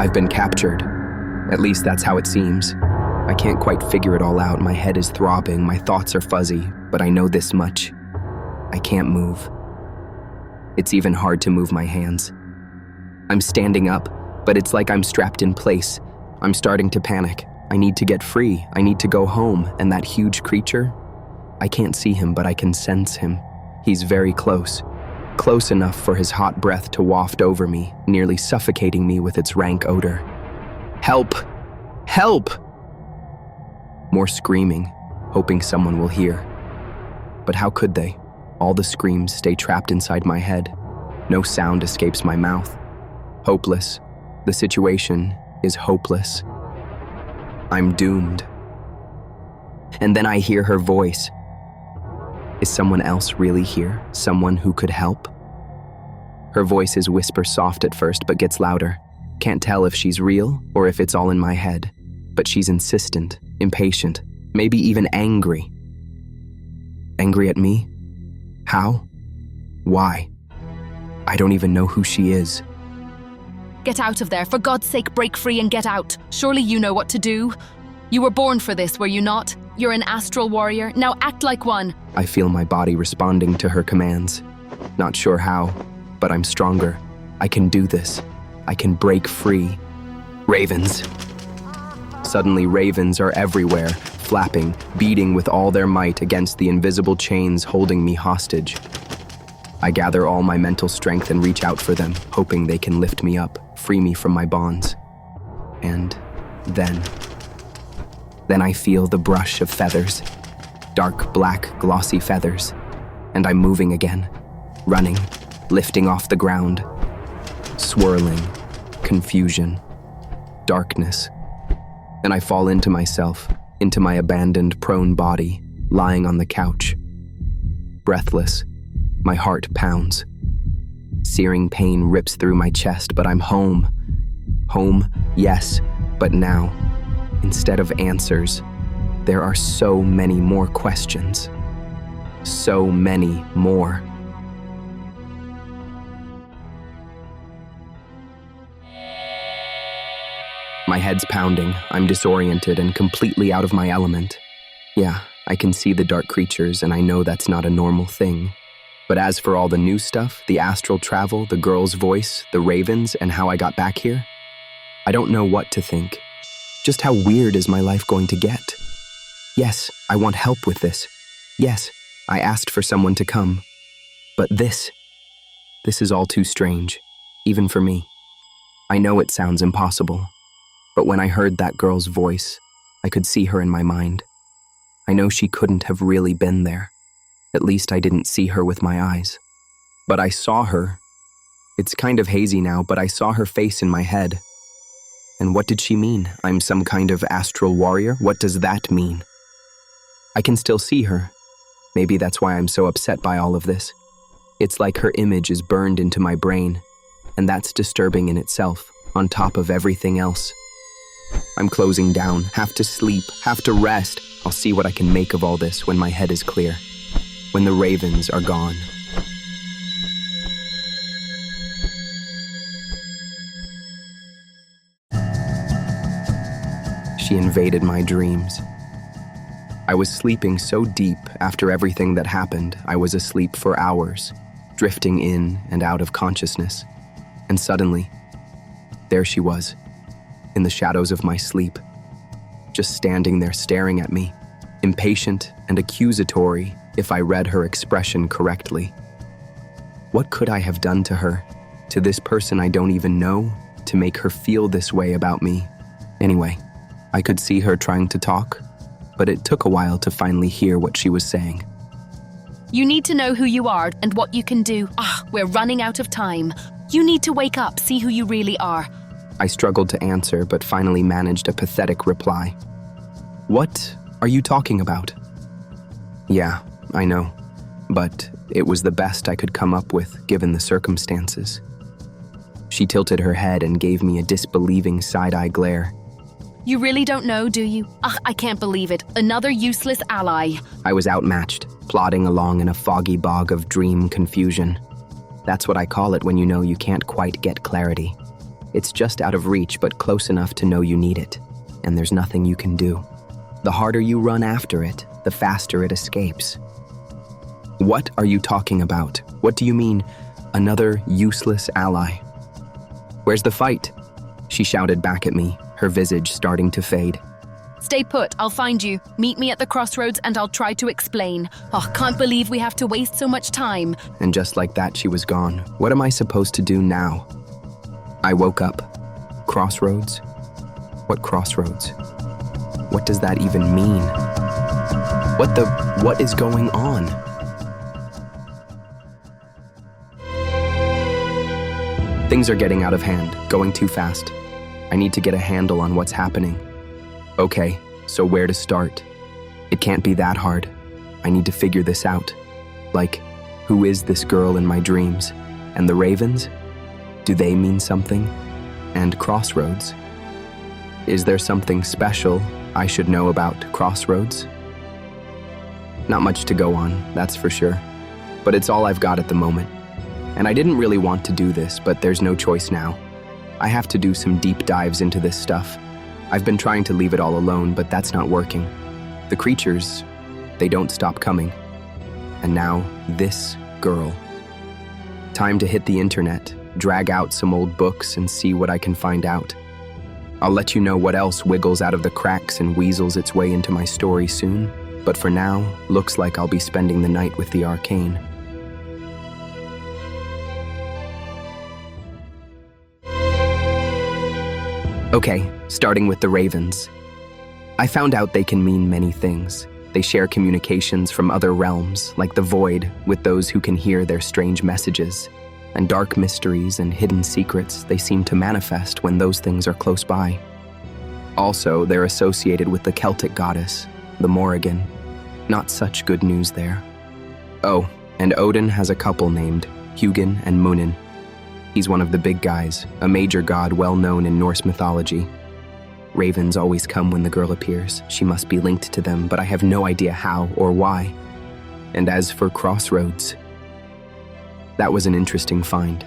I've been captured. At least that's how it seems. I can't quite figure it all out. My head is throbbing, my thoughts are fuzzy, but I know this much. I can't move. It's even hard to move my hands. I'm standing up, but it's like I'm strapped in place. I'm starting to panic. I need to get free. I need to go home. And that huge creature? I can't see him, but I can sense him. He's very close. Close enough for his hot breath to waft over me, nearly suffocating me with its rank odor. Help! Help! More screaming, hoping someone will hear. But how could they? All the screams stay trapped inside my head. No sound escapes my mouth. Hopeless. The situation is hopeless. I'm doomed. And then I hear her voice. Is someone else really here? Someone who could help? Her voice is whisper soft at first, but gets louder. Can't tell if she's real or if it's all in my head. But she's insistent, impatient, maybe even angry. Angry at me? How? Why? I don't even know who she is. Get out of there. For God's sake, break free and get out. Surely you know what to do. You were born for this, were you not? You're an astral warrior. Now act like one. I feel my body responding to her commands. Not sure how, but I'm stronger. I can do this. I can break free. Ravens. Suddenly, ravens are everywhere, flapping, beating with all their might against the invisible chains holding me hostage. I gather all my mental strength and reach out for them, hoping they can lift me up, free me from my bonds. And then I feel the brush of feathers, dark black glossy feathers, and I'm moving again, running, lifting off the ground, swirling, confusion, darkness. And I fall into myself, into my abandoned prone body, lying on the couch. Breathless, my heart pounds. Searing pain rips through my chest, but I'm home. Home, yes, but now, instead of answers, there are so many more questions. So many more. My head's pounding, I'm disoriented and completely out of my element. Yeah, I can see the dark creatures and I know that's not a normal thing. But as for all the new stuff, the astral travel, the girl's voice, the ravens, and how I got back here, I don't know what to think. Just how weird is my life going to get? Yes, I want help with this. Yes, I asked for someone to come. But this is all too strange, even for me. I know it sounds impossible. But when I heard that girl's voice, I could see her in my mind. I know she couldn't have really been there. At least I didn't see her with my eyes. But I saw her. It's kind of hazy now, but I saw her face in my head. And what did she mean? I'm some kind of astral warrior? What does that mean? I can still see her. Maybe that's why I'm so upset by all of this. It's like her image is burned into my brain, and that's disturbing in itself, on top of everything else. I'm closing down, have to sleep, have to rest. I'll see what I can make of all this when my head is clear, when the ravens are gone. She invaded my dreams. I was sleeping so deep after everything that happened, I was asleep for hours, drifting in and out of consciousness. And suddenly, there she was, in the shadows of my sleep, just standing there staring at me, impatient and accusatory if I read her expression correctly. What could I have done to her, to this person I don't even know, to make her feel this way about me? Anyway, I could see her trying to talk, but it took a while to finally hear what she was saying. You need to know who you are and what you can do. We're running out of time. You need to wake up, see who you really are. I struggled to answer, but finally managed a pathetic reply. What are you talking about? Yeah, I know, but it was the best I could come up with given the circumstances. She tilted her head and gave me a disbelieving side-eye glare. You really don't know, do you? I can't believe it. Another useless ally. I was outmatched, plodding along in a foggy bog of dream confusion. That's what I call it when you know you can't quite get clarity. It's just out of reach, but close enough to know you need it, and there's nothing you can do. The harder you run after it, the faster it escapes. What are you talking about? What do you mean, another useless ally? Where's the fight? She shouted back at me, her visage starting to fade. Stay put, I'll find you. Meet me at the crossroads and I'll try to explain. Oh, can't believe we have to waste so much time. And just like that, she was gone. What am I supposed to do now? I woke up. Crossroads? What crossroads? What does that even mean? What is going on? Things are getting out of hand, going too fast. I need to get a handle on what's happening. Okay, so where to start? It can't be that hard. I need to figure this out. Like, who is this girl in my dreams? And the ravens? Do they mean something? And crossroads? Is there something special I should know about crossroads? Not much to go on, that's for sure. But it's all I've got at the moment. And I didn't really want to do this, but there's no choice now. I have to do some deep dives into this stuff. I've been trying to leave it all alone, but that's not working. The creatures, they don't stop coming. And now, this girl. Time to hit the internet, drag out some old books and see what I can find out. I'll let you know what else wiggles out of the cracks and weasels its way into my story soon, but for now, looks like I'll be spending the night with the arcane. Okay, starting with the ravens. I found out they can mean many things. They share communications from other realms, like the void, with those who can hear their strange messages. And dark mysteries and hidden secrets they seem to manifest when those things are close by. Also, they're associated with the Celtic goddess, the Morrigan. Not such good news there. Oh, and Odin has a couple named Hugin and Munin. He's one of the big guys, a major god well known in Norse mythology. Ravens always come when the girl appears. She must be linked to them, but I have no idea how or why. And as for crossroads, that was an interesting find.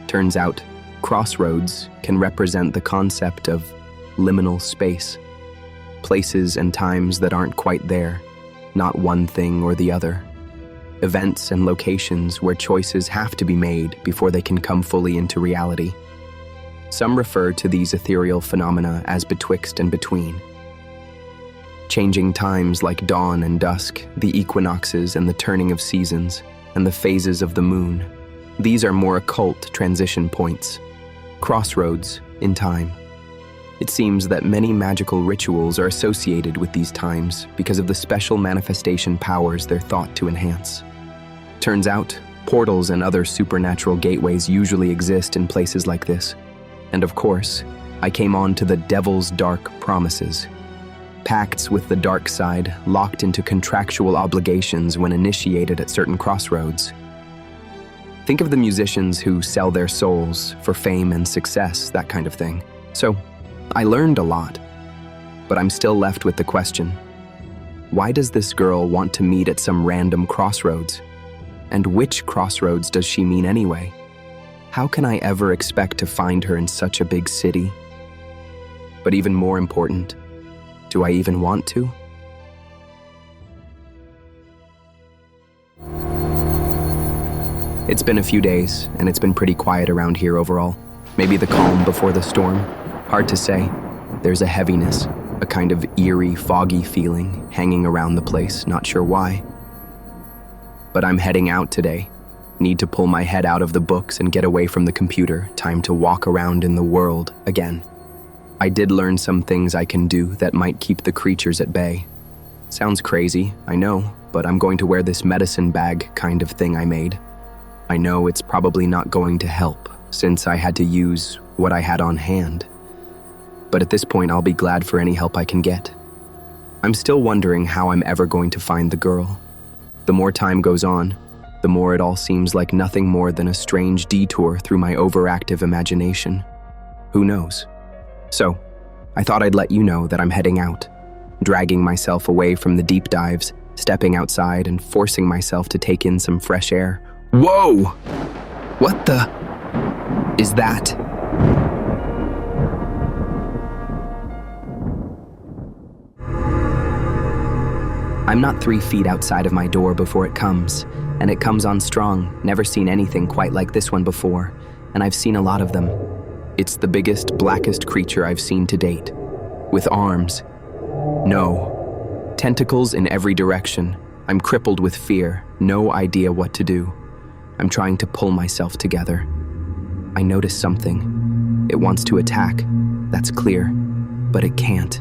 Turns out, crossroads can represent the concept of liminal space. Places and times that aren't quite there, not one thing or the other. Events and locations where choices have to be made before they can come fully into reality. Some refer to these ethereal phenomena as betwixt and between. Changing times like dawn and dusk, the equinoxes and the turning of seasons, and the phases of the moon. These are more occult transition points, crossroads in time. It seems that many magical rituals are associated with these times because of the special manifestation powers they're thought to enhance. Turns out, portals and other supernatural gateways usually exist in places like this. And of course, I came on to the devil's dark promises. Pacts with the dark side, locked into contractual obligations when initiated at certain crossroads. Think of the musicians who sell their souls for fame and success, that kind of thing. So, I learned a lot, but I'm still left with the question, why does this girl want to meet at some random crossroads? And which crossroads does she mean anyway? How can I ever expect to find her in such a big city? But even more important, do I even want to? It's been a few days, and it's been pretty quiet around here overall. Maybe the calm before the storm? Hard to say. There's a heaviness, a kind of eerie, foggy feeling hanging around the place, not sure why. But I'm heading out today. Need to pull my head out of the books and get away from the computer. Time to walk around in the world again. I did learn some things I can do that might keep the creatures at bay. Sounds crazy, I know, but I'm going to wear this medicine bag kind of thing I made. I know it's probably not going to help, since I had to use what I had on hand. But at this point, I'll be glad for any help I can get. I'm still wondering how I'm ever going to find the girl. The more time goes on, the more it all seems like nothing more than a strange detour through my overactive imagination. Who knows? So, I thought I'd let you know that I'm heading out, dragging myself away from the deep dives, stepping outside and forcing myself to take in some fresh air. Whoa! What the... is that? I'm not 3 feet outside of my door before it comes, and it comes on strong. Never seen anything quite like this one before, and I've seen a lot of them. It's the biggest, blackest creature I've seen to date. With arms. No. Tentacles in every direction. I'm crippled with fear, no idea what to do. I'm trying to pull myself together. I notice something. It wants to attack, that's clear, but it can't.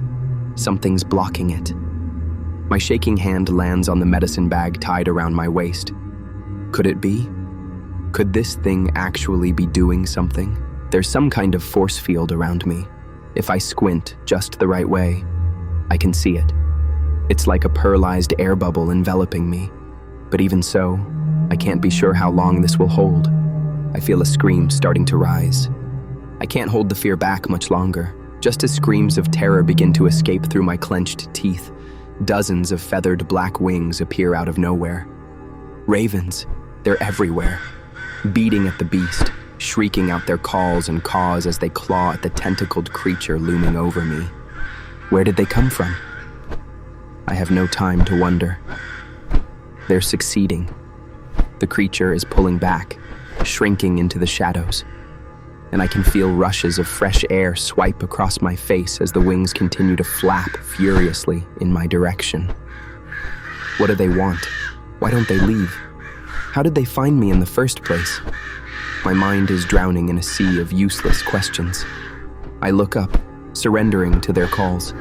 Something's blocking it. My shaking hand lands on the medicine bag tied around my waist. Could it be? Could this thing actually be doing something? There's some kind of force field around me. If I squint just the right way, I can see it. It's like a pearlized air bubble enveloping me. But even so, I can't be sure how long this will hold. I feel a scream starting to rise. I can't hold the fear back much longer. Just as screams of terror begin to escape through my clenched teeth, dozens of feathered black wings appear out of nowhere. Ravens, they're everywhere, beating at the beast, shrieking out their calls and caws as they claw at the tentacled creature looming over me. Where did they come from? I have no time to wonder. They're succeeding. The creature is pulling back, shrinking into the shadows, and I can feel rushes of fresh air swipe across my face as the wings continue to flap furiously in my direction. What do they want? Why don't they leave? How did they find me in the first place? My mind is drowning in a sea of useless questions. I look up, surrendering to their calls,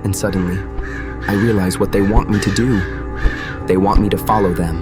and suddenly, I realize what they want me to do. They want me to follow them.